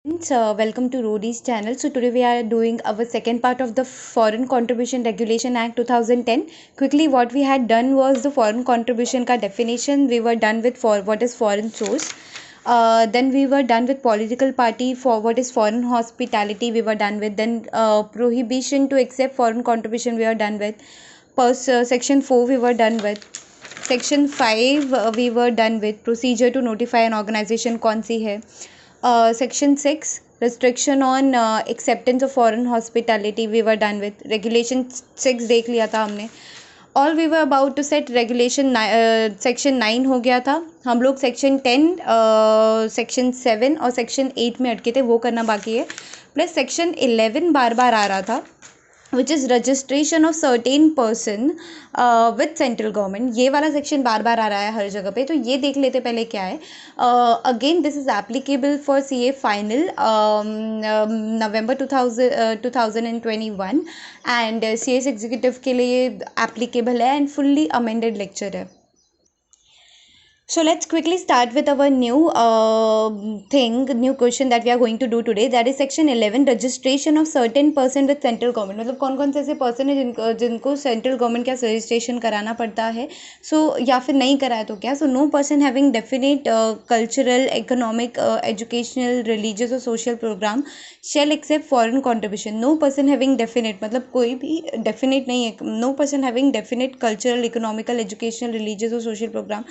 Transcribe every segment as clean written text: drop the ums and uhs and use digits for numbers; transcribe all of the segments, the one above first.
Welcome to Rodi's channel. So today we are doing our second part of the Foreign Contribution Regulation Act 2010. Quickly, what we had done was the foreign contribution ka definition. We were done with what is foreign source. Then we were done with political party, for what is foreign hospitality. We were done with. Then prohibition to accept foreign contribution. We were done with. Section 4 we were done with. Section 5 we were done with. Procedure to notify an organization कौन सी है. Section 6 restriction on acceptance of foreign hospitality we were done with. Regulation 6 देख लिया था हमने. All we were about to set regulation section 9 हो गया था. हम लोग section 10 section 7 और section 8 में अटके थे, वो करना बाकी है. प्लस section 11 बार बार आ रहा था, which is registration of certain person with central government. ये वाला सेक्शन बार बार आ रहा है हर जगह पे, तो ये देख लेते पहले क्या है. Again this is applicable for CA final November 2021 and CS executive के लिए एप्लीकेबल है एंड फुल्ली अमेंडेड लेक्चर है. So let's quickly start with our new question that we are going to do today. That is section 11, registration of certain person with central government. मतलब कौन कौन से ऐसे person है जिनको central government का registration कराना पड़ता है. या फिर नहीं कराया तो क्या. No person having definite cultural, economic, educational, religious और social programme shall accept foreign contribution. No person having definite मतलब कोई भी डेफिनेट नहीं है. No person having definite cultural, economical, educational, religious और social programme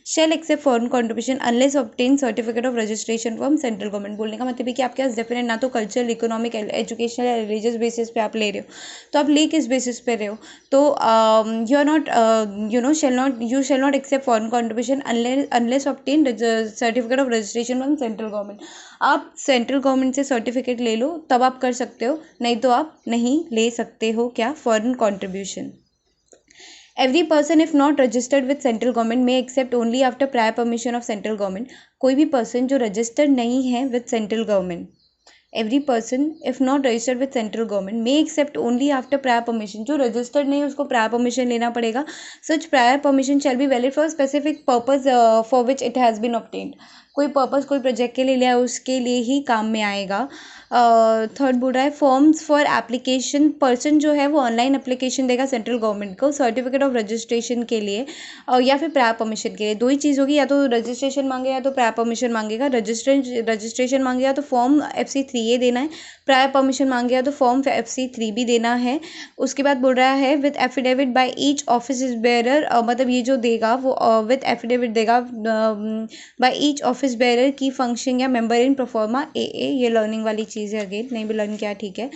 shall accept foreign contribution unless obtain certificate of registration from central government. बोलने का मतलब है कि आपके पास डेफिनेट ना तो कल्चरल, इकोनॉमिक, एजुकेशनल या रिलीजियस बेसिस पे आप ले रहे हो, तो आप ले किस बेसिस पे रहे हो. तो you are not you shall not accept foreign contribution unless obtain certificate of registration from central government. आप सेंट्रल गवर्नमेंट से सर्टिफिकेट ले लो तब आप कर सकते हो, नहीं तो आप नहीं ले सकते हो क्या foreign contribution. Every person if not registered with central government may accept only after prior permission of central government. कोई भी person जो registered नहीं है with central government. Every person if not registered with central government may accept only after prior permission. जो registered नहीं है उसको prior permission लेना पड़ेगा. Such prior permission shall be valid for specific purpose for which it has been obtained. कोई purpose कोई project के लिए लिया उसके लिए ही काम में आएगा. थर्ड बोल रहा है फॉर्म्स फॉर एप्लीकेशन. पर्सन जो है वो ऑनलाइन एप्लीकेशन देगा सेंट्रल गवर्नमेंट को सर्टिफिकेट ऑफ रजिस्ट्रेशन के लिए या फिर प्रायर परमिशन के लिए. दो ही चीज़ होगी, या तो रजिस्ट्रेशन मांगेगा या तो प्रायर परमिशन मांगेगा. रजिस्ट्रेशन मांगेगा तो फॉर्म FC3A देना है, प्रायर परमिशन मांगेगा तो फॉर्म FC3 भी देना है. उसके बाद बोल रहा है with affidavit by each office bearer. मतलब ये जो देगा वो विद एफिडेविट देगा बाय ईच ऑफिस बेयरर की फंक्शन या मेंबर इन प्रोफॉर्मा AA. ये लर्निंग वाली चीज़ है, अगेन नहीं भी लर्न किया ठीक है.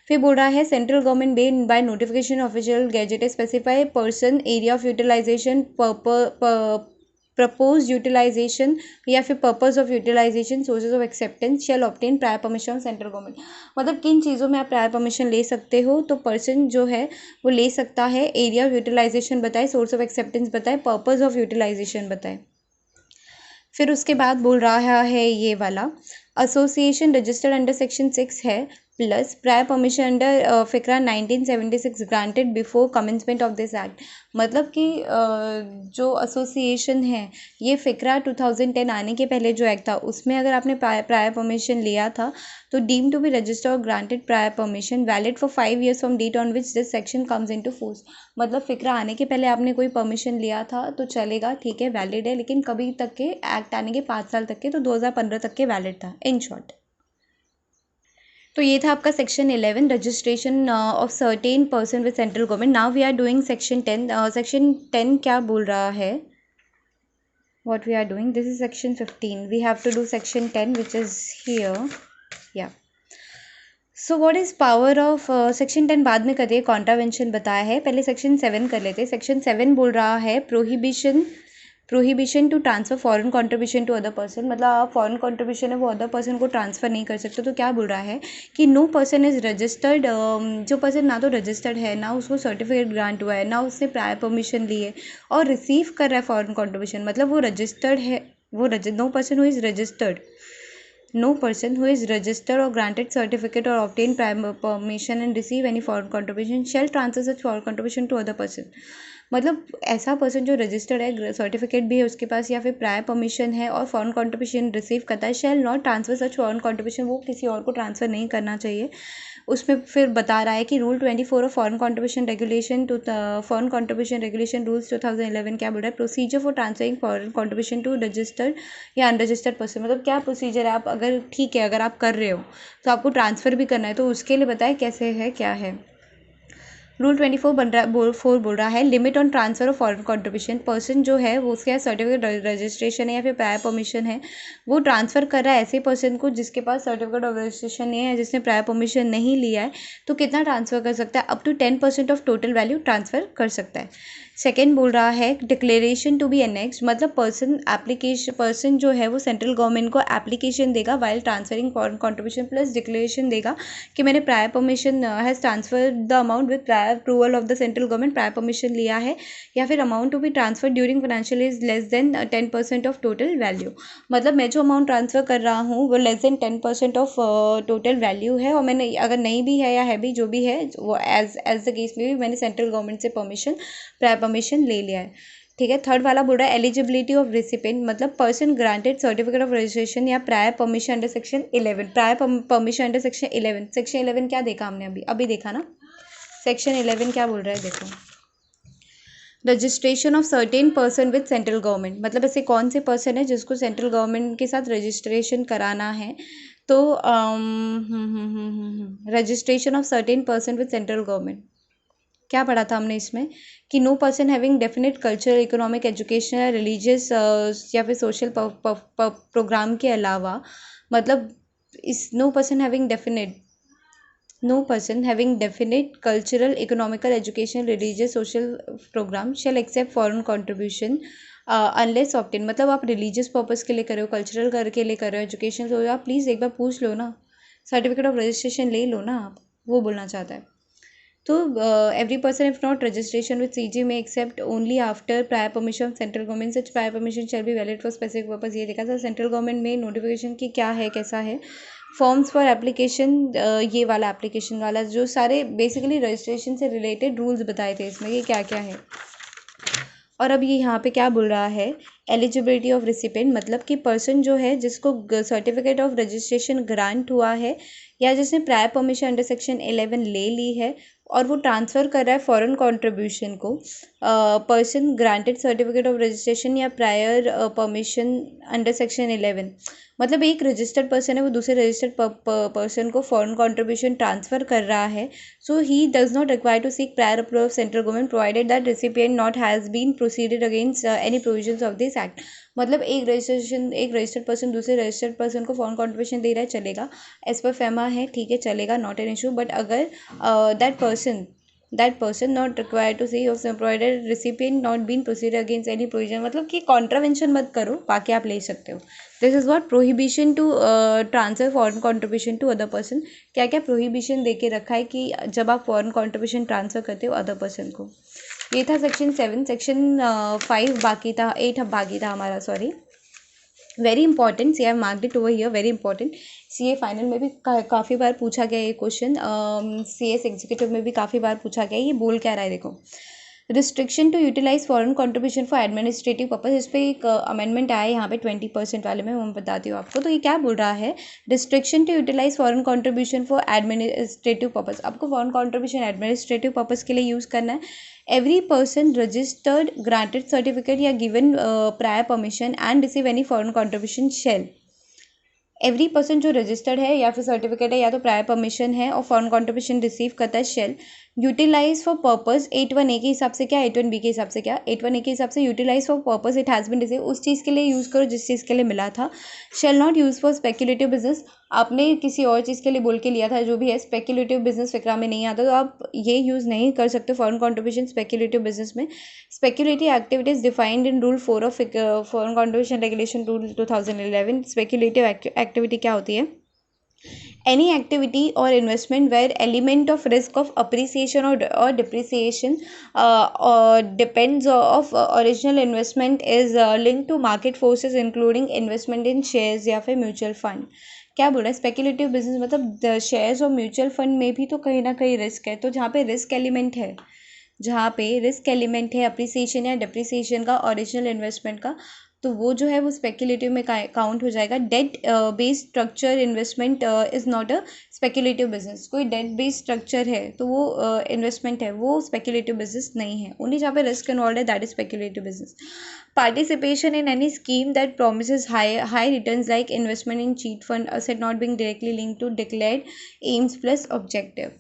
फिर बोल रहा है central government be by notification official gazette specify person, area of utilisation, propose utilisation या फिर purpose of utilisation, sources of acceptance shall obtain prior permission of central government. मतलब किन चीज़ों में आप प्रायर परमिशन ले सकते हो. तो पर्सन जो है वो ले सकता है, एरिया ऑफ यूटिलाइजेशन बताए, सोर्स ऑफ एक्सेप्टेंस बताए, पर्पस ऑफ यूटिलाइजेशन बताए. फिर उसके बाद बोल रहा है ये वाला एसोसिएशन रजिस्टर्ड अंडर सेक्शन 6 है plus prior permission under FCRA 1976 granted before commencement of this act. मतलब कि जो एसोसिएशन है ये फिक्रा 2010 आने के पहले जो एक्ट था उसमें अगर आपने प्रायर परमिशन लिया था तो डीम टू बी रजिस्टर्ड और granted prior permission valid for 5 years from date on which this section comes into force. मतलब फिक्रा आने के पहले आपने कोई परमिशन लिया था तो चलेगा, ठीक है, वैलिड है, लेकिन कभी तक के एक्ट आने के 5 साल तक के, तो 2015 तक के वैलिड था इन शॉर्ट. तो ये था आपका section 11 registration of certain person with central government. Now we are doing section 10. Section 10 क्या बोल रहा है, what we are doing, this is section 15. we have to do section 10 which is here. yeah so what is power of section 10 बाद में करिए, contravention बताया है, पहले सेक्शन 7 कर लेते. सेक्शन 7 बोल रहा है prohibition to transfer foreign contribution to other person. मतलब आप फॉरेन कॉन्ट्रीब्यूशन है वो अदर पर्सन को ट्रांसफ़र नहीं कर सकते. तो क्या बोल रहा है कि नो पर्सन इज़ रजिस्टर्ड. जो पर्सन ना तो रजिस्टर्ड है, ना उसको सर्टिफिकेट ग्रांट हुआ है, ना उसने प्रायर परमिशन ली है और रिसीव कर रहा है फॉरेन कॉन्ट्रीब्यूशन, मतलब वो रजिस्टर्ड है, वो no person who is registered. No person who is registered or granted certificate or obtained prior permission and receive any foreign contribution shall transfer such foreign contribution to other person. मतलब ऐसा person जो registered है, certificate भी है उसके पास या फिर prior permission है और फॉरेन कंट्रीब्यूशन रिसीव करता है, shall not transfer such foreign contribution, वो किसी और को ट्रांसफ़र नहीं करना चाहिए। उसमें फिर बता रहा है कि rule 24 of foreign contribution regulation to foreign contribution regulation rules 2011 क्या बोल रहा है, procedure for transferring foreign contribution to registered या अनरजिस्टर्ड पर्सन। मतलब क्या प्रोसीजर है, आप अगर ठीक है अगर आप कर रहे हो तो आपको ट्रांसफ़र भी करना है, तो उसके लिए बताए कैसे है क्या है। रूल 24 बोल रहा है limit on transfer of foreign contribution. Person जो है वो उसके सर्टिफिकेट रजिस्ट्रेशन है या फिर प्रायर परमिशन है, वो ट्रांसफ़र कर रहा है ऐसे पर्सन को जिसके पास सर्टिफिकेट ऑफ रजिस्ट्रेशन नहीं है, जिसने प्रायर परमिशन नहीं लिया है, तो कितना ट्रांसफ़र कर सकता है, up to 10% of total value transfer कर सकता है। सेकेंड बोल रहा है डिक्लेरेशन टू बी एनेक्स्ड, मतलब पर्सन जो है वो सेंट्रल गवर्नमेंट को एप्लीकेशन देगा while transferring foreign contribution, plus declaration देगा कि मैंने prior permission has transfer the amount with prior approval of the central government, prior permission लिया है, या फिर amount to be transfer during financial is less than 10% of total value. मतलब मैं जो अमाउंट ट्रांसफ़र कर रहा हूँ वो less than 10% of total value है, और मैंने अगर नहीं भी है या है भी जो भी है वो एज द केस में भी मैंने सेंट्रल गवर्नमेंट से प्रायर परमिशन ले लिया है। ठीक है। थर्ड वाला बोल रहा है एलिजिबिलिटी ऑफ रिसिपेंट, मतलब person granted certificate of registration या prior permission under section 11, prior permission under section 11। Section 11 क्या देखा हमने अभी देखा ना, सेक्शन 11 क्या बोल रहा है देखो, registration of certain person with central government, मतलब ऐसे कौन से पर्सन है जिसको सेंट्रल गवर्नमेंट के साथ रजिस्ट्रेशन कराना है, तो registration of certain person with central government क्या पढ़ा था हमने इसमें कि no person having definite cultural, economic, educational, religious या फिर सोशल प्रोग्राम के अलावा, मतलब इस no person having definite cultural, economical, educational, religious, social programme shall accept foreign contribution unless obtain, मतलब आप रिलीजियस पर्पज़ के लिए कर रहे हो, कल्चरल करके लिए कर रहे हो, एजुकेशन तो आप प्लीज़ एक बार पूछ लो ना, सर्टिफिकेट ऑफ रजिस्ट्रेशन ले लो ना आप, वो बोलना चाहता है। तो every person if not registration with CG में accept only after prior permission central government, such prior permission shall be valid for specific purpose. ये देखा था सेंट्रल गवर्नमेंट में नोटिफिकेशन की क्या है कैसा है, फॉर्म्स फॉर एप्लीकेशन, ये वाला एप्लीकेशन वाला जो सारे बेसिकली रजिस्ट्रेशन से रिलेटेड रूल्स बताए थे इसमें ये क्या क्या है। और अब ये यहाँ पे क्या बोल रहा है एलिजिबिलिटी ऑफ रिसिपेंट, मतलब कि पर्सन जो है जिसको सर्टिफिकेट ऑफ रजिस्ट्रेशन ग्रांट हुआ है या जिसने प्रायर परमिशन अंडर सेक्शन 11 ले ली है और वो ट्रांसफ़र कर रहा है फॉरेन कंट्रीब्यूशन को, person granted certificate of registration या प्रायर परमिशन अंडर सेक्शन 11, मतलब एक रजिस्टर्ड पर्सन है वो दूसरे रजिस्टर्ड पर्सन को फॉरेन कंट्रीब्यूशन ट्रांसफ़र कर रहा है, so he does not require to seek prior approval of central government provided that recipient not has been proceeded against any provisions of this act. मतलब एक registered person दूसरे registered person को foreign contribution दे रहा है चलेगा, as per FEMA है ठीक है चलेगा, नॉट एन इशू, बट अगर that person not required to see of provided recipient not been proceeded against any provision, मतलब कि कॉन्ट्रावेंशन मत करो बाकी आप ले सकते हो। This is what prohibition to transfer foreign contribution to other person, क्या क्या प्रोहिबिशन दे के रखा है कि जब आप फॉरेन कंट्रीब्यूशन ट्रांसफ़र करते हो अदर पर्सन को। ये था सेक्शन 7। सेक्शन 5 बाकी था, 8 अब बाकी था हमारा, sorry. Very important, see I marked it over here, very important. CA final में भी काफ़ी बार पूछा गया ये क्वेश्चन, सीएस एग्जीक्यूटिव में भी काफ़ी बार पूछा गया। ये बोल क्या रहा है देखो, restriction to utilise foreign contribution for administrative purpose, इस पर एक अमेंडमेंट आया है यहाँ पे 20% वाले में, मैं बताती हूँ आपको। तो ये क्या बोल रहा है, restriction to utilise foreign contribution for administrative purpose, आपको फॉरेन कंट्रीब्यूशन एडमिनिस्ट्रेटिव पर्पज के लिए यूज़ करना है। Every person registered granted certificate या given prior permission and receive any foreign contribution shall, every person जो रजिस्टर्ड है या फिर सर्टिफिकेट है या तो प्रायर परमिशन है और फॉरेन कंट्रीब्यूशन रिसीव करता है, shell utilise for purpose 8(1)(a) के हिसाब से क्या, 8(1)(b) के हिसाब से क्या, 8(1)(a) के हिसाब से utilise for purpose it has been receive, उस चीज़ के लिए यूज़ करो जिस चीज़ के लिए मिला था। Shall not use for speculative business, आपने किसी और चीज़ के लिए बोल के लिया था, जो भी है स्पेक्यूलेटिव बिजनेस फिक्रा में नहीं आता, तो आप ये यूज़ नहीं कर सकते फॉरेन कंट्रीब्यूशन स्पेक्यूलेटिव बिजनेस में। Speculative activities defined in rule 4 of foreign contribution regulation rule 2011। Speculative activity क्या होती है, any activity or investment where element of risk of appreciation or depreciation or depends of original investment is linked to market forces including investment in shares या फिर mutual fund. क्या बोल रहा है, speculative business मतलब शेयर्स और mutual fund में भी तो कहीं ना कहीं रिस्क है, तो जहाँ पे रिस्क एलिमेंट है जहाँ पे रिस्क एलिमेंट है अप्रिसिएशन या डिप्रिसिएशन का ओरिजिनल इन्वेस्टमेंट का, तो वो जो है वो स्पेक्युलेटिव में काउंट हो जाएगा। Debt based structure investment is not a speculative business. कोई डेट बेस्ड स्ट्रक्चर है तो वो इन्वेस्टमेंट है, वो स्पेक्युलेटिव बिजनेस नहीं है। ओनली जहाँ पे रिस्क इन्वॉल्व है that is speculative business. Participation in any scheme that promises high returns like investment in chit fund asset not being directly linked to declared aims plus objective.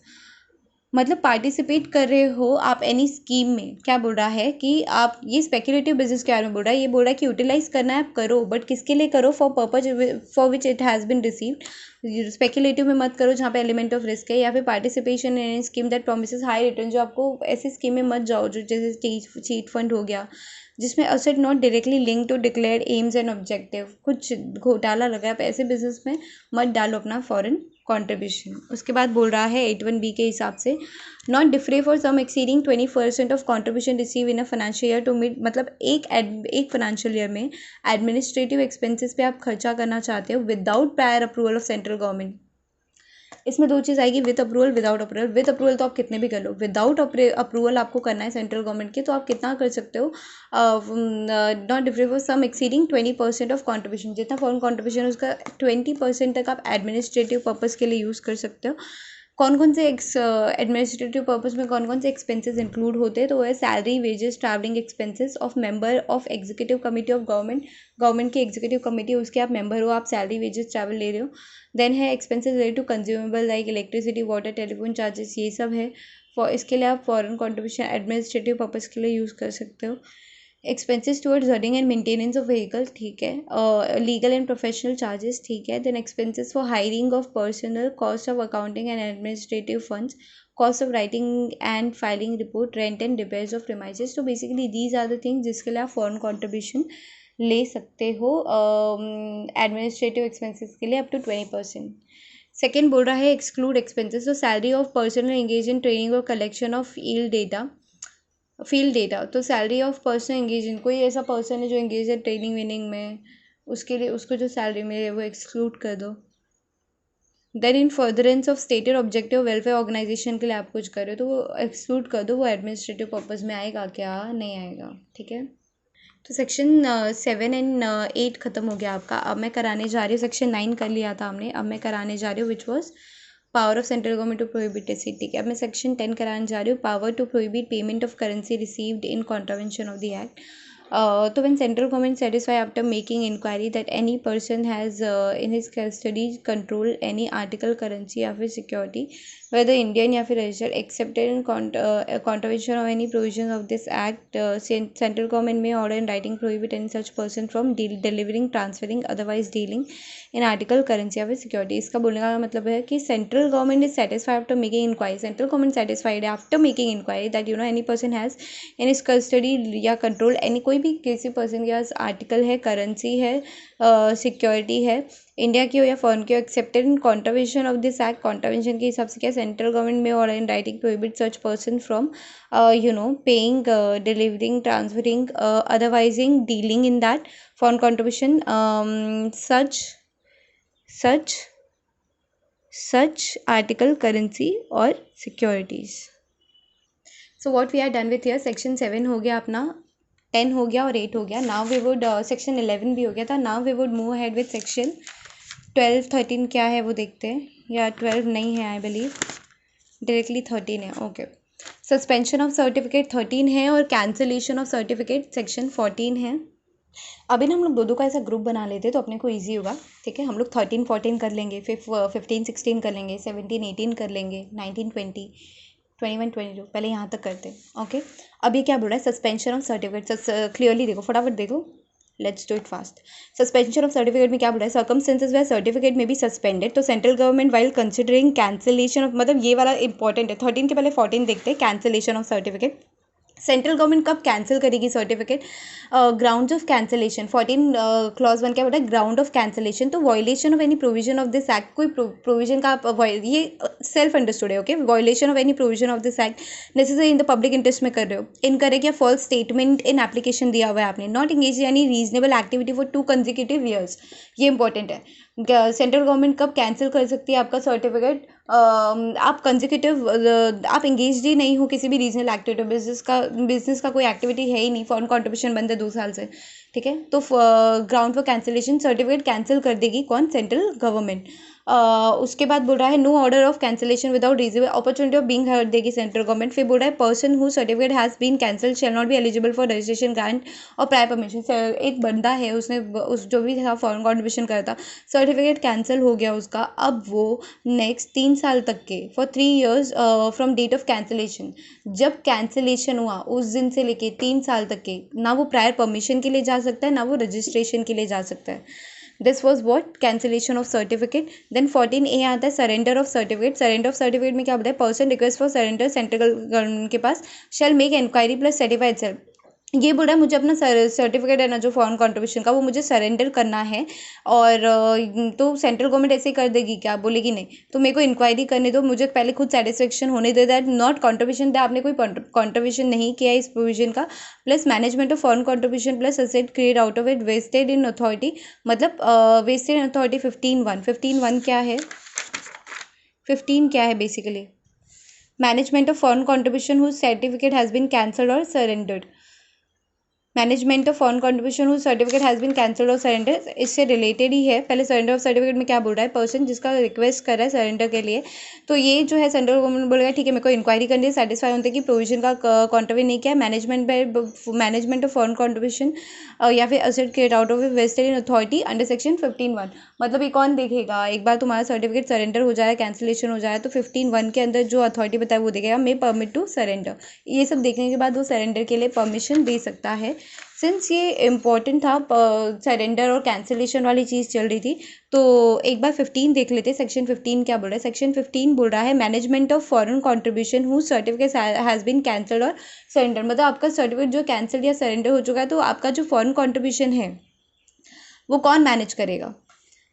मतलब participate कर रहे हो आप any scheme में, क्या बोल रहा है कि आप ये स्पेक्युलेटिव बिजनेस के बारे में बोल रहा है, ये बोल रहा है कि यूटिलाइज करना है आप करो, बट किसके लिए करो, for purpose for which it has been received. Speculative में मत करो जहाँ पे एलिमेंट ऑफ रिस्क है, या फिर participation in any scheme that promises high return, जो आपको ऐसी स्कीम में मत जाओ जो जैसे चीट फंड हो गया जिसमें asset not directly link to declared aims and objective, कुछ घोटाला लगा, आप ऐसे बिजनेस में मत डालो अपना फॉरेन कंट्रीब्यूशन। उसके बाद बोल रहा है 81B के हिसाब से not defray for sum exceeding 20% of contribution receive in a financial year to meet, मतलब एक फाइनेंशियल ईयर में एडमिनिस्ट्रेटिव एक्सपेंसेस पे आप खर्चा करना चाहते हो without prior approval of central government. इसमें दो चीज़ आएगी, with approval without approval. With approval तो आप कितने भी कर लो, विदाउट अप्रूवल आपको करना है सेंट्रल गवर्नमेंट के तो आप कितना कर सकते हो, not different for sum exceeding 20% of contribution, जितना फॉरेन कॉन्ट्रीब्यूशन है उसका 20% तक आप एडमिनिस्ट्रेटिव पर्पज़ के लिए यूज़ कर सकते हो। कौन कौन से एडमिनिस्ट्रेटिव पर्पज़ में कौन कौन से एक्सपेंसेस इंक्लूड होते हैं, तो वो है salary, wages, travelling expenses of member of executive committee of government की एग्जीक्यूटिव कमेटी, उसके आप मेंबर हो, आप सैलरी, वेजेस, ट्रैवल ले रहे हो। देन है expenses related to consumable like electricity, water, telephone charges, ये सब है। इसके लिए आप फॉरेन कॉन्ट्रीब्यूशन एडमिनिस्ट्रेटिव पर्पज़ के लिए यूज़ कर सकते हो। Expenses towards running and maintenance of vehicle, ठीक है। लीगल एंड प्रोफेशनल चार्जेस, ठीक है। Then expenses for hiring of personnel, cost of accounting and administrative funds, cost of writing and filing report, rent and repairs of premises. तो basically these are the things जिसके लिए आप foreign contribution ले सकते हो administrative expenses के लिए up to 20%। Second बोल रहा है एक्सक्लूड एक्सपेंसेस, तो salary of personal engage in training और कलेक्शन ऑफ फील्ड डेटा, तो salary of person engage in, कोई ऐसा पर्सन है जो एंगेज है ट्रेनिंग वेनिंग में, उसके लिए उसको जो सैलरी मिले वो एक्सक्लूड कर दो। Then in furtherance of stated objective welfare organisation के लिए आप कुछ कर रहे हो तो वो एक्सक्लूड कर दो, वो एडमिनिस्ट्रेटिव पर्पज़ में आएगा क्या, नहीं आएगा, ठीक है। तो सेक्शन 7 एंड 8 ख़त्म हो गया आपका। अब मैं कराने जा रही हूँ, सेक्शन 9 कर लिया था हमने, अब मैं कराने जा रही हूँ which was power of central government to prohibit acid, ठीक है। अब मैं सेक्शन 10 कराने जा रही हूँ, power to prohibit payment of currency received in contravention of the act. तो when central government satisfy after making inquiry that any person has in his custody control any article currency या फिर security whether Indian या फिर registered accepted in contravention of any provision of this act, central government may order in writing prohibit any such person from delivering, transferring, otherwise dealing in article currency या फिर security। इसका बोलने का मतलब है कि central government is satisfied after making inquiry, central government satisfied है after making inquiry that any person has in his custody या control any, कोई भी किसी पर्सन के पास आर्टिकल है, करेंसी है, सिक्योरिटी है, इंडिया की हो या फॉरेन की हो, accepted in contravention of this act, contravention के हिसाब से क्या सेंट्रल गवर्नमेंट में order in writing prohibit such person from paying, delivering, transferring, otherwise, dealing in that foreign contribution such article, currency और securities। So what we are done with here, section 7 हो गया अपना, 10 हो गया और 8 हो गया। नाउ वी वुड सेक्शन 11 भी हो गया था। Now we would move ahead with section 12, 13 क्या है वो देखते हैं, या 12 नहीं है आई बिलीव, डायरेक्टली 13 है, ओके। सस्पेंशन ऑफ सर्टिफिकेट 13 है और कैंसिलेशन ऑफ सर्टिफिकेट सेक्शन 14 है। अभी ना हम लोग दो का ऐसा ग्रुप बना लेते तो अपने को ईजी होगा, ठीक है। हम लोग 13, 14 कर लेंगे, फिर 15, 16 कर लेंगे, 17, 18 कर लेंगे, 19, 20, 21, 22, पहले यहाँ तक करते हैं, ओके। अब ये क्या बोल रहा है, सस्पेंशन ऑफ सर्टिफिकेट, क्लियरली देखो, फटाफट देखो, let's do it fast. Suspension of certificate में क्या बोल रहा है, circumstances where certificate may be suspended, तो central government while considering cancellation of, मतलब ये वाला इंपॉर्टेंट है। 13 के पहले 14 देखते हैं, cancellation of certificate. Central government कब कैंसिल करेगी certificate, grounds of cancellation, 14 clause 1 क्या बोला है, ग्राउंड ऑफ कैंसिलेशन, तो violation of any provision of this act, कोई प्रोविजन का आप ये सेल्फ अंडरस्टूड है, okay. Violation of any provision of this act necessary in the public interest में कर रहे हो, इनकरेक्ट या फॉल्स स्टेटमेंट इन एप्लीकेशन दिया हुआ है आपने, not engage any reasonable activity for 2 consecutive years, ये इंपॉर्टेंट है। सेंट्रल गवर्नमेंट कब कैंसिल कर सकती है आपका सर्टिफिकेट? आप कंजिक्यूटिव आप इंगेज ही नहीं हो किसी भी रीजनल एक्टिविटी, बिजनेस का कोई एक्टिविटी है ही नहीं, फॉरेन कॉन्ट्रीब्यूशन बंद है 2 साल से, ठीक है, तो ground for cancellation certificate cancel कर देगी कौन? Central government. उसके बाद बोल रहा है no order of cancellation without reasonable opportunity of being heard देगी सेंट्रल गवर्नमेंट। फिर बोल रहा है person who certificate has been cancelled shall not be eligible for registration grant और प्रायर परमिशन। एक बंदा है, उसने उस जो भी था फॉरेन कॉन्ट्रीब्यूशन करा था, सर्टिफिकेट कैंसिल हो गया उसका, अब वो नेक्स्ट 3 साल तक के for 3 years from date of cancellation, जब कैंसिलेशन हुआ उस दिन से लेके 3 साल तक के ना वो प्रायर परमिशन के लिए जा सकता है ना वो रजिस्ट्रेशन के लिए जा सकता है। This was what? Cancellation of certificate. Then 14A आता है surrender of certificate. Surrender of certificate में क्या बताया? Person request for surrender central government के पास shall make inquiry plus certified self. ये बोल रहा है मुझे अपना सर्टिफिकेट है ना जो फॉरेन कंट्रीब्यूशन का, वो मुझे सरेंडर करना है, और तो सेंट्रल गवर्नमेंट ऐसे ही कर देगी क्या? बोलेगी नहीं, तो मेरे को इंक्वायरी करने दो, मुझे पहले खुद सेटिस्फेक्शन होने दे, दैट नॉट कंट्रीब्यूशन दैट आपने कोई कंट्रीब्यूशन नहीं किया इस प्रोविजन का, plus management of foreign contribution plus asset create out of it vested in authority, मतलब वेस्टेड इन अथॉरिटी 15(1). 15(1) क्या है? 15 क्या है basically? Management of foreign contribution whose certificate has been cancelled और surrendered. Management of foreign contribution whose certificate has been cancelled और surrender, इससे related ही है। पहले सरेंडर ऑफ सर्टिफिकेट में क्या बोल रहा है? पर्सन जिसका रिक्वेस्ट कर रहा है सरेंडर के लिए, तो ये जो है सेंट्रल गवर्नमेंट बोलेगा ठीक है मेरे को इंक्वायरी करनी है, सेटिस्फाई होते कि प्रोविजन का कॉन्ट्रीब्यूट नहीं किया, मैनेजमेंट ऑफ फॉरेन कंट्रीब्यूशन या फिर asset create out of vested in authority under section 15(1). मतलब ये कौन देखेगा? एक बार तुम्हारा सर्टिफिकेट सरेंडर हो जाए, कैंसिलेशन हो जाए, तो 15(1) के अंदर जो अथॉरिटी बताए वो देखेगा मे परमिट टू सरेंडर। ये सब देखने के बाद वो सरेंडर के लिए परमिशन दे सकता है। सिंस ये इम्पॉर्टेंट था, सरेंडर और कैंसिलेशन वाली चीज़ चल रही थी, तो एक बार 15 देख लेते। सेक्शन 15 क्या बोल रहा है? सेक्शन 15 बोल रहा है management of foreign contribution who certificate has been cancelled और सरेंडर, मतलब आपका सर्टिफिकेट जो कैंसिल या सरेंडर हो चुका है, तो आपका जो फॉरेन कंट्रीब्यूशन है वो कौन मैनेज करेगा?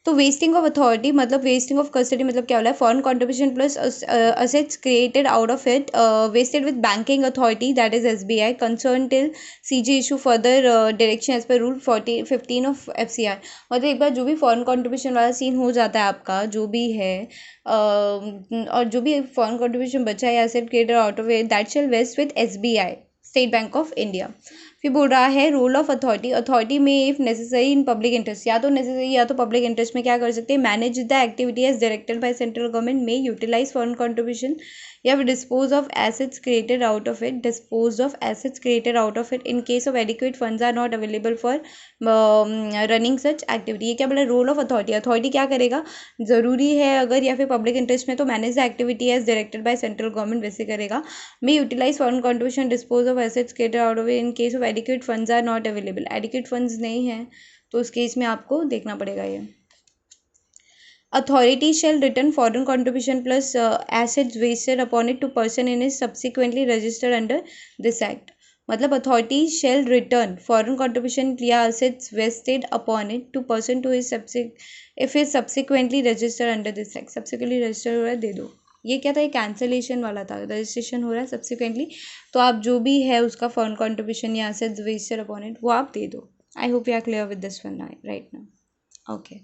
तो वेस्टिंग ऑफ अथॉरिटी मतलब वेस्टिंग ऑफ कस्टडी मतलब क्या होता है? Foreign contribution plus assets created out of it vested with banking authority that is SBI concern till CG issue further direction as per rule 15 of FCR। मतलब एक बार जो भी foreign contribution वाला scene हो जाता है आपका जो भी है, और जो भी फॉरेन कंट्रीब्यूशन बचा है asset created out of it that shall vest with SBI State Bank of India. फिर बोल रहा है रोल ऑफ अथॉरिटी में if necessary in public interest, या तो नेसेसरी या तो पब्लिक इंटरेस्ट में क्या कर सकते हैं? Manage the activity as directed by central government may utilise foreign contribution या फिर dispose of assets created out of it in case of adequate funds are not available for running such activity. ये क्या बोला? Role of authority क्या करेगा? ज़रूरी है अगर या फिर पब्लिक इंटरेस्ट में तो manage the activity as directed by central government वैसे करेगा। May utilise foreign contribution dispose of assets created out of in case of adequate funds are not available. Adequate funds नहीं है तो उस केस में आपको देखना पड़ेगा ये। Authority shall return foreign contribution plus assets wasted upon it to person in is subsequently registered under this act। मतलब authority shall return foreign contribution या assets wasted upon it to person to his if is subsequently registered under this act। subsequently registered हो रहा है दे दो। ये क्या था? ये कैंसिलेशन वाला था, रजिस्ट्रेशन हो रहा है सब्सिक्वेंटली, तो आप जो भी है उसका फॉरेन कंट्रीब्यूशन या assets wasted upon it वो आप दे दो। I hope you are clear with this one right now. Okay,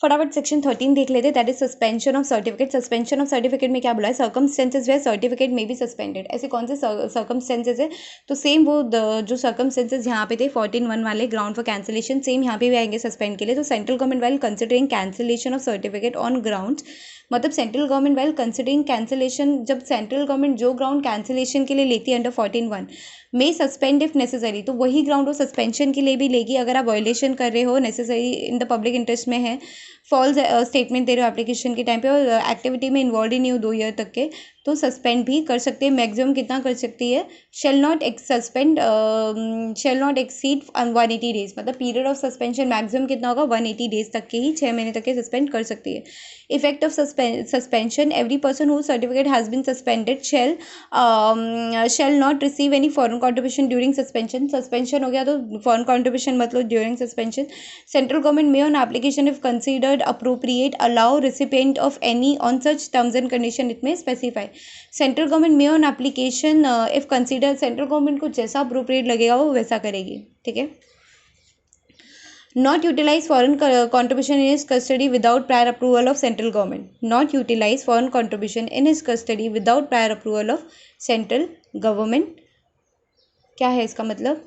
फटाफट सेक्शन 13 देख लेते। That is suspension of certificate. Suspension of certificate में क्या बोला है? Circumstances where certificate may be suspended. ऐसे कौन से सर्कमस्टेंसेज है? तो सेम वो जो सर्कमस्टेंसेज यहाँ पे थे 14(1) वाले ग्राउंड फॉर कैंसिलेशन, सेम यहाँ पे भी आएंगे सस्पेंड के लिए। तो central government while considering cancellation of certificate on grounds, मतलब central government while considering cancellation, जब सेंट्रल गवर्नमेंट जो ग्राउंड कैंसिलेशन के लिए लेती है under 14(1) may suspend if necessary, तो वही ग्राउंड वो सस्पेंशन के लिए भी लेगी अगर आप वायोलेशन कर रहे हो, necessary in the public interest में है, फॉल्स स्टेटमेंट दे रहे हो एप्लीकेशन के टाइम पे और एक्टिविटी में इन्वॉल्व ही नहीं हो 2 ईयर तक के, तो सस्पेंड भी कर सकते हैं। मैक्सिमम कितना कर सकती है? शेल नॉट एक्सीड 180 डेज, मतलब पीरियड ऑफ सस्पेंशन मैक्सिमम कितना होगा? 180 डेज तक के ही, 6 महीने तक के सस्पेंड कर सकती है। Effect of suspension, every person who certificate has been suspended shall not receive any foreign contribution during suspension. Suspension हो गया तो फॉरेन कंट्रीब्यूशन मतलब during suspension. Central government may on application if considered appropriate allow recipient of any on such terms and condition it may specify. Central government may on application if consider, central government को जैसा appropriate लगेगा वो वैसा करेगी, ठीक है। Not utilize foreign contribution in his custody without prior approval of central government. Not utilize foreign contribution in his custody without prior approval of central government. क्या है इसका मतलब?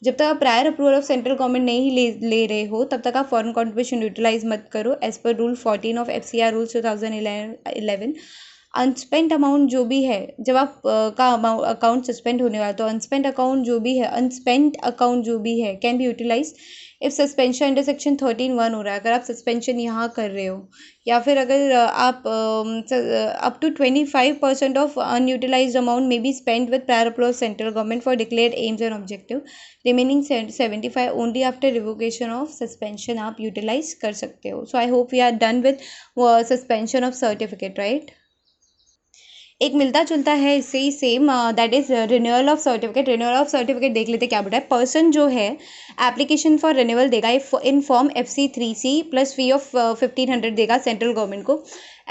जब तक आप prior approval of central government नहीं ले रहे हो तब तक आप फॉरेन कॉन्ट्रीब्यूशन यूटिलाइज मत करो as per rule 14 of FCR rules 2011। Unspent amount जो भी है, जब आप का अकाउंट सस्पेंड होने वाला तो अनस्पेंट अकाउंट जो भी है, अनस्पेंट अकाउंट जो भी है can be utilise if suspension under section 13(1) हो रहा है। अगर आप सस्पेंशन यहाँ कर रहे हो या फिर अगर आप up to 25% of unutilised amount may be spend with prior approval of central government for declared aims and objective, remaining 75 only after revocation of suspension आप यूटिलाइज कर सकते हो। So I hope we are done with suspension of certificate, right. एक मिलता जुलता है इससे ही same, that is renewal of certificate. Renewal of certificate देख लेते क्या बोला है। पर्सन जो है एप्लीकेशन फॉर रिन्यूअल देगा in form FC3C plus fee of 1500 देगा सेंट्रल गवर्नमेंट को।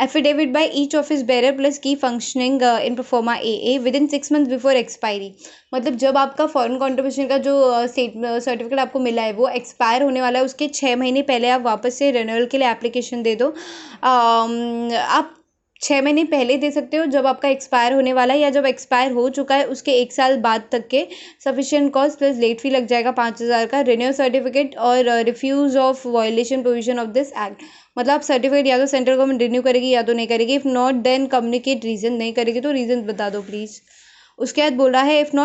Affidavit by each office bearer plus key functioning in proforma AA within 6 months before expiry. मतलब जब आपका फॉरेन कॉन्ट्रीब्यूशन का जो सर्टिफिकेट आपको मिला है वो एक्सपायर होने वाला है, उसके 6 महीने पहले आप वापस से रिन्यूअल के लिए एप्लीकेशन दे दो। आप 6 महीने पहले दे सकते हो जब आपका एक्सपायर होने वाला है, या जब एक्सपायर हो चुका है उसके 1 साल बाद तक के। Sufficient cost plus late fee लग जाएगा 5000 का। रिन्यू सर्टिफिकेट और refuse of violation provision of this act. मतलब आप सर्टिफिकेट या तो सेंट्रल गवर्नमेंट रिन्यू करेगी या तो नहीं करेगी। If not then communicate reason. नहीं करेगी तो रीज़न बता दो प्लीज़। उसके बाद बोल रहा है if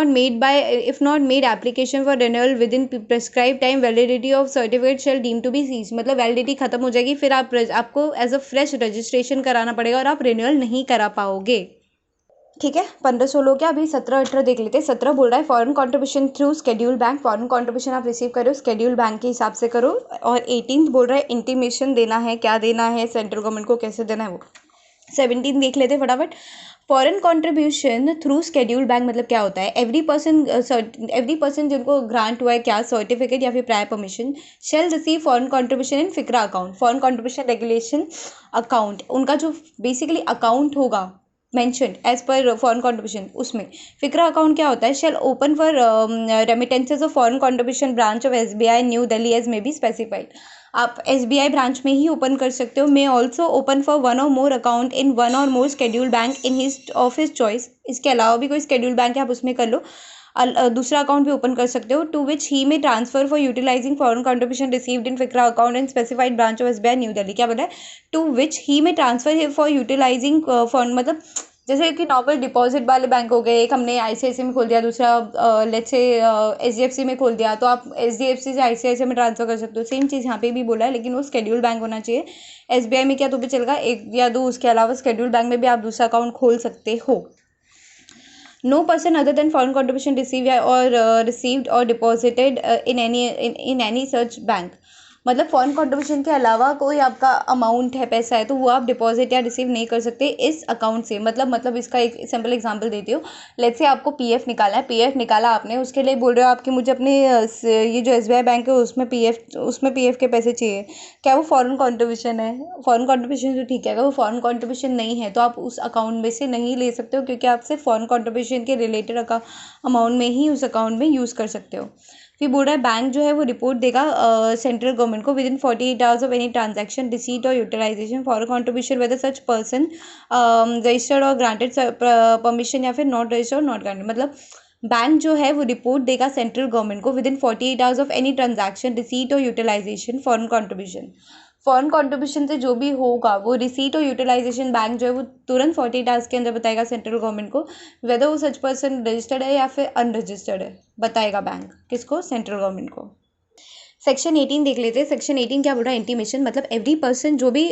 not made application for renewal within prescribe time validity of certificate shall deem to be cease. मतलब वैलिडिटी खत्म हो जाएगी, फिर आपको एज अ फ्रेश रजिस्ट्रेशन कराना पड़ेगा और आप रिन्यूअल नहीं करा पाओगे। ठीक है, 15-16 क्या, अभी 17-18 देख लेते हैं। 17 बोल रहा है foreign contribution through schedule bank. Foreign contribution आप रिसीव करो स्केड्यूल बैंक के हिसाब से करो। और 18 बोल रहा है इंटीमेशन देना है, क्या देना है सेंट्रल गवर्नमेंट को, कैसे देना है वो। 17 देख लेते फटाफट। Foreign contribution through schedule bank मतलब क्या होता है। एवरी पर्सन जिनको ग्रांट हुआ है क्या सर्टिफिकेट या फिर prior permission shall receive foreign contribution in FCRA account. Foreign contribution regulation account, उनका जो बेसिकली अकाउंट होगा mentioned as per foreign contribution, उसमें फिक्रा अकाउंट क्या होता है। Shall open for remittances of foreign contribution branch of SBI New Delhi as may be specified. आप SBI branch में ही ओपन कर सकते हो। May also open for one or more account in one or more schedule bank in his of his choice. इसके अलावा भी कोई स्केड्यूल बैंक है आप उसमें कर लो। दूसरा अकाउंट भी ओपन कर सकते हो। To which he may transfer for utilising foreign contribution received in FCRA account in specified branch of SBI New Delhi. क्या बोला है, to which he may transfer for utilising foreign, मतलब जैसे कि नॉर्मल डिपॉजिट वाले बैंक हो गए, एक हमने ICICI में खोल दिया, दूसरा लेट्स से HDFC में खोल दिया, तो आप HDFC से ICICI में ट्रांसफर कर सकते हो। सेम चीज़ यहाँ पे भी बोला है, लेकिन वो स्केड्यूल बैंक होना चाहिए। SBI में क्या तो भी चलेगा, एक या दो, उसके अलावा स्केड्यूल बैंक में भी आप दूसरा अकाउंट खोल सकते हो। No person other than foreign contribution received or deposited in any such bank। मतलब फॉरेन कॉन्ट्रीब्यूशन के अलावा कोई आपका अमाउंट है, पैसा है, तो वो आप डिपॉजिट या रिसीव नहीं कर सकते इस अकाउंट से। मतलब इसका एक सिंपल एग्जांपल देती हूँ। लेट्स से आपको PF निकाला है, PF निकाला आपने, उसके लिए बोल रहे हो आपकी मुझे अपने ये जो SBI बैंक है उसमें PF के पैसे चाहिए। क्या वो फॉरेन कॉन्ट्रीब्यूशन है? फॉरेन कॉन्ट्रीब्यूशन तो ठीक है, अगर वो फॉरेन कॉन्ट्रीब्यूशन नहीं है तो आप उस अकाउंट में से नहीं ले सकते हो, क्योंकि आप सिर्फ फॉरेन कॉन्ट्रीब्यूशन के रिलेटेड अमाउंट में ही उस अकाउंट में यूज़ कर सकते हो। फिर बोल रहा है बैंक जो है वो रिपोर्ट देगा सेंट्रल गवर्नमेंट को within 48 hours of any transaction receipt और utilisation for contribution whether such person registered और ग्रांटेड परमिशन या फिर नॉट रजिस्टर्ड नॉट ग्रांटेड। मतलब बैंक जो है वो रिपोर्ट देगा सेंट्रल गवर्नमेंट को within 48 hours of any transaction receipt और यूटिलाइजेशन फॉरेन कॉन्ट्रीब्यूशन से जो भी होगा वो रिसीट और यूटिलाइजेशन बैंक जो है वो तुरंत 48 आवर्स के अंदर बताएगा सेंट्रल गवर्नमेंट को, वेदर वो सच पर्सन रजिस्टर्ड है या फिर अनरजिस्टर्ड है, बताएगा बैंक किसको, सेंट्रल गवर्नमेंट को। सेक्शन 18 देख लेते हैं। सेक्शन 18 क्या बोल रहा है, इंटीमेशन मतलब एवरी पर्सन जो भी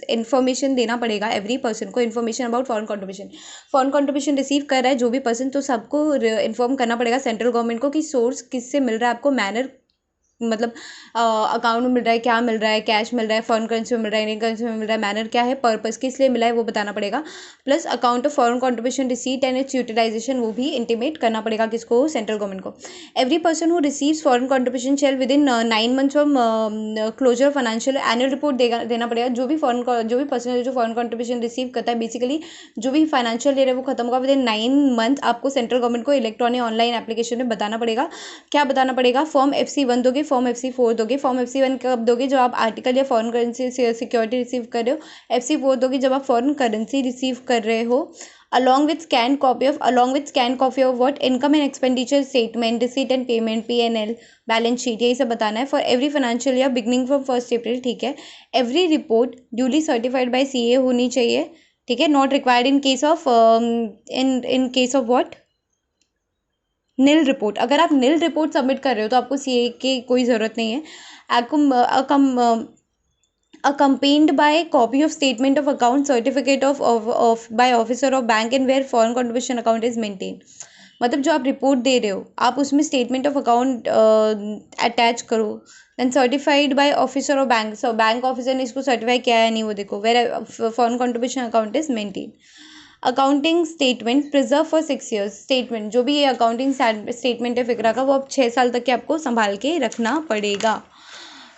इन्फॉर्मेशन देना पड़ेगा एवरी पर्सन को, information about foreign contribution receive कर रहा है जो भी पर्सन, तो सबको इन्फॉर्म करना पड़ेगा सेंट्रल गवर्नमेंट को कि सोर्स किससे मिल रहा है आपको, मैनर मतलब अकाउंट में मिल रहा है, क्या मिल रहा है, कैश मिल रहा है, फॉरेन करेंसी में मिल रहा है, इंडियन करेंसी में मिल रहा है, मैनर क्या है, पर्पस किस लिए मिला है वो बताना पड़ेगा। Plus account of foreign contribution receipt and its utilisation वो भी इंटीमेट करना पड़ेगा किसको, सेंट्रल गवर्नमेंट को। Every person who receives foreign contribution shall within 9 months from closure financial annual report देना पड़ेगा। जो भी पर्सन जो फॉरेन कॉन्ट्रीब्यूशन रिसीव करता है, बेसिकली जो भी फाइनेंशियल ईयर है वो खत्म होगा विद इन 9 months, आपको सेंट्रल गवर्नमेंट को इलेक्ट्रॉनिक ऑनलाइन एप्लीकेशन में बताना पड़ेगा। क्या बताना पड़ेगा, फॉर्म FC1 दोगे, फॉर्म FC4 दोगे। फॉर्म FC1 कब दोगे, जब आप आर्टिकल या फॉरेन करेंसी सिक्योरिटी रिसीव कर रहे हो। FC4 दोगे जब आप फॉरेन करेंसी रिसीव कर रहे हो। along with scanned copy of what income and expenditure statement, receipt and payment, P&L, balance sheet, यही सब बताना है for every financial year beginning from 1st April। ठीक है। Every report duly certified by CA होनी चाहिए। ठीक है। Not required in case of in case of what, nil report. अगर आप नील रिपोर्ट सबमिट कर रहे हो तो आपको CA की कोई ज़रूरत नहीं है। accompanied by copy of statement of account, certificate of by officer of bank and where foreign contribution account is maintained। मतलब जो आप रिपोर्ट दे रहे हो आप उसमें स्टेटमेंट ऑफ अकाउंट अटैच करो। Then certified by officer of bank, bank officer ने इसको सर्टिफाई किया है नहीं वो देखो, where foreign contribution account is maintain. Accounting statement preserve for 6 years। Statement जो भी ये अकाउंटिंग स्टेटमेंट है फिक्रा का, वो अब 6 साल तक के आपको संभाल के रखना पड़ेगा।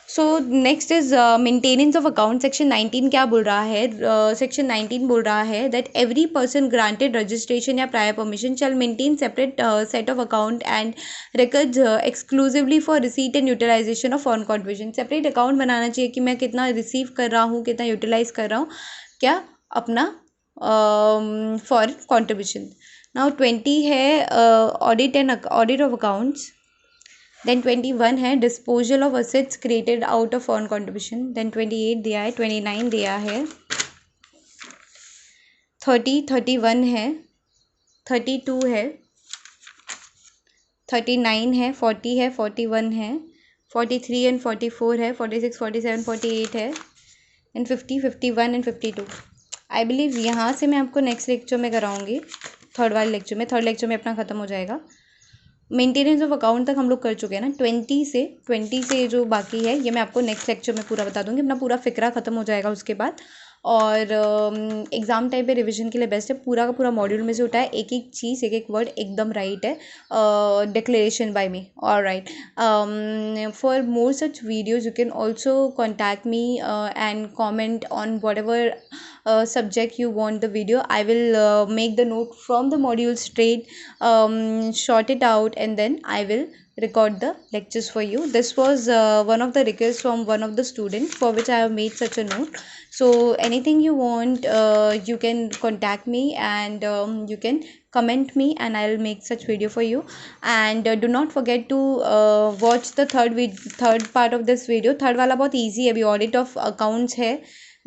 So next is maintenance of account. Section 19 क्या बोल रहा है, सेक्शन 19 बोल रहा है that every person granted registration या prior permission shall maintain separate set of account and records exclusively for receipt and utilisation of foreign contribution. Separate account बनाना चाहिए कि मैं कितना रिसीव कर रहा हूँ, कितना यूटिलाइज कर रहा हूँ, क्या अपना फॉरेन कॉन्ट्रीब्यूशन। नाउ 20 है ऑडिट ऑफ अकाउंट्स। देन 21 है disposal of assets created out of foreign contribution. Then 28 दिया है, 29 दिया है, 31 है, 32 है, 39 है, 40 है, 41 है, 43 एंड 44 है, 46, 47, 48 है, एंड 50, 51 एंड 52। आई बिलीव यहाँ से मैं आपको नेक्स्ट लेक्चर में कराऊंगी, थर्ड लेक्चर में अपना ख़त्म हो जाएगा। मेंटेनेंस ऑफ अकाउंट तक हम लोग कर चुके हैं ना। 20 से जो बाकी है ये मैं आपको नेक्स्ट लेक्चर में पूरा बता दूंगी, अपना पूरा फिक्रा ख़त्म हो जाएगा उसके बाद। और एग्ज़ाम टाइम पे रिवीजन के लिए बेस्ट है, पूरा का पूरा मॉड्यूल में से उठा है, एक एक चीज़ एक एक वर्ड एकदम राइट है। Declaration bye me, alright. For more such videos you can also contact me and comment on what ever subject you want the video. I will make the note from the module straight, short it out, and then I will record the lectures for you. This was one of the requests from one of the students for which I have made such a note. So anything you want, you can contact me and you can comment me and I'll make such video for you. And do not forget to watch the third part of this video. Third वाला बहुत easy है, अभी audit of accounts है,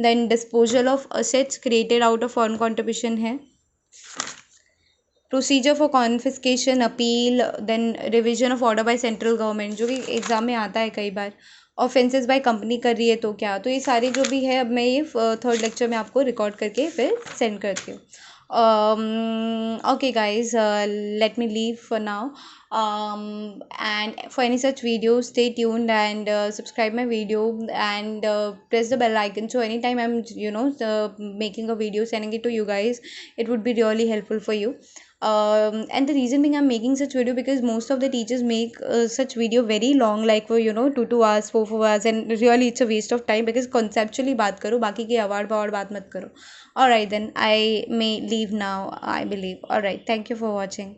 then disposal of assets created out of foreign contribution है, procedure for confiscation, appeal, then revision of order by central government जो कि exam में आता है कई बार, ऑफेंसेस बाय कंपनी कर रही है तो क्या, तो ये सारे जो भी है अब मैं ये थर्ड लेक्चर में आपको रिकॉर्ड करके फिर सेंड करती हूँ। Okay guys, let me leave for now, and for any such videos stay tuned and subscribe my video and press the bell icon, so anytime I'm making a video, sending it to you guys, it would be really helpful for you. And the reason being I'm making such video because most of the teachers make such video very long, like for 2 hours 4 hours, and really it's a waste of time because conceptually बात करो, बाकी के award बात मत करो। Alright then, I may leave now, I believe. Alright, thank you for watching.